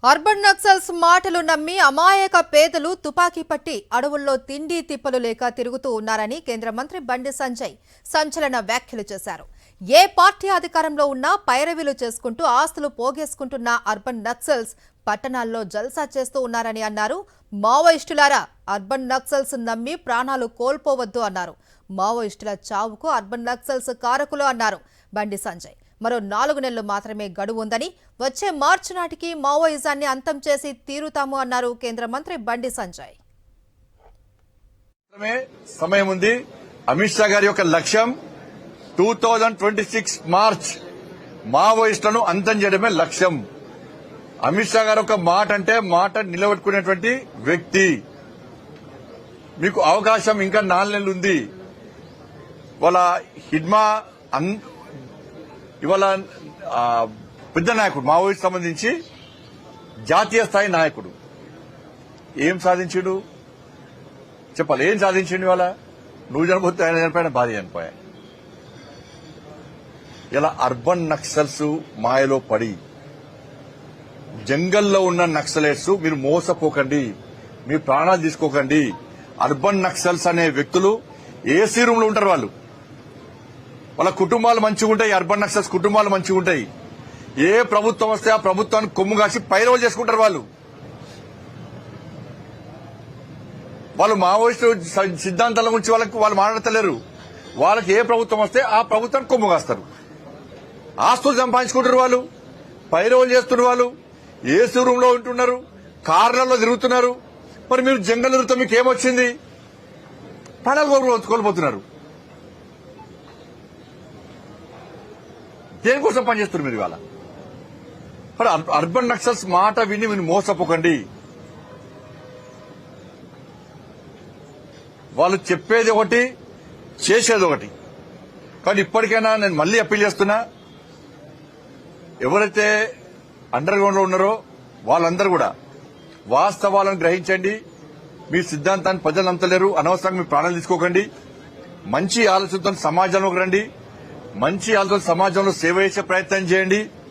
Urban Naxals మాటలు నమ్మి అమాయక పేదలు తుపాకీ పట్టి అడవుల్లో తిండి తిప్పలు లేక తిరుగుతూ ఉన్నారని కేంద్ర మంత్రి బండి సంజయ్ సంచలన వ్యాఖ్యలు చేశారు. ఏ పార్టీ అధికారంలో ఉన్నా పైరవీలు చేసుకుంటూ ఆస్తులు పోగేసుకుంటున్న అర్బన్ నక్సల్స్ పట్టణాల్లో జల్సా చేస్తూ ఉన్నారని అన్నారు. మావోయిస్టులారా, అర్బన్ నక్సల్స్ నమ్మి ప్రాణాలు కోల్పోవద్దు అన్నారు. మావోయిస్టుల చావుకు అర్బన్ నక్సల్స్ కారకులు అన్నారు బండి సంజయ్. మరో 4 నెలలు మాత్రమే గడువు ఉందని, వచ్చే మార్చి నాటికి మావోయిజాన్ని అంతం చేసి తీరుతాము అన్నారు కేంద్ర మంత్రి బండి సంజయ్. సమయం ఉంది. అమిత్ షా గారి యొక్క లక్ష్యం 2026 మార్చ్ మావోయిస్టులను అంతం చేయడమే లక్ష్యం. అమిత్ షా గారు ఒక మాట అంటే మాట నిలబెట్టుకునేటువంటి వ్యక్తి. మీకు అవకాశం ఇంకా 4 నెలలు ఉంది. వాళ్ళ హిడ్మా ఇవాళ పెద్ద నాయకుడు, మావోయిస్ట్ సంబంధించి జాతీయ స్థాయి నాయకుడు. ఏం సాధించాడు చెప్పాలి? ఏం సాధించిండు? ఇవాళ నువ్వు చనిపోతే ఆయన చనిపోయిన, భార్య చనిపోయా. ఇలా అర్బన్ నక్సల్స్ మాయలో పడి జంగల్లో ఉన్న నక్సలైట్స్ మీరు మోసపోకండి, మీ ప్రాణాలు తీసుకోకండి. అర్బన్ నక్సల్స్ అనే వ్యక్తులు ఏసీ రూమ్ లో ఉంటారు. వాళ్ళ కుటుంబాలు మంచిగా ఉంటాయి. అర్బన్ నక్సల్స్ కుటుంబాలు మంచిగా ఉంటాయి. ఏ ప్రభుత్వం వస్తే ఆ ప్రభుత్వాన్ని కొమ్ము కాసి పైరవలు చేసుకుంటారు. వాళ్ళు మావోయిస్టు సిద్ధాంతాల గురించి వాళ్ళు మాట్లాడతలేరు. వాళ్ళకి ఏ ప్రభుత్వం వస్తే ఆ ప్రభుత్వాన్ని కొమ్ము కాస్తారు. ఆస్తులు సంపాదించుకుంటారు. వాళ్ళు పైరవలు చేస్తున్నారు. వాళ్ళు ఏసీ రూమ్ లో ఉంటున్నారు, కార్లలో తిరుగుతున్నారు. మరి మీరు జంగల్ తిరుగుతాం, మీకు ఏమొచ్చింది? ప్రాణాలు కోల్పోతున్నారు. దేనికోసం పనిచేస్తున్నారు మీరు ఇవాళ? మరి అర్బన్ నక్సల్స్ మాట విని మీరు మోసపోకండి. వాళ్ళు చెప్పేది ఒకటి, చేసేది ఒకటి. కానీ ఇప్పటికైనా నేను మళ్లీ అప్పీల్ చేస్తున్నా, ఎవరైతే అండర్ గ్రౌండ్ లో ఉన్నారో వాళ్ళందరూ కూడా వాస్తవాలను గ్రహించండి. మీ సిద్ధాంతాన్ని ప్రజలు నమ్మలేరు. అనవసరంగా మీ ప్రాణాలు తీసుకోకండి. మంచి ఆలోచనతో సమాజంలోకి రండి. మంచి ఆలోచన సమాజంలో సేవ చేసే ప్రయత్నం చేయండి.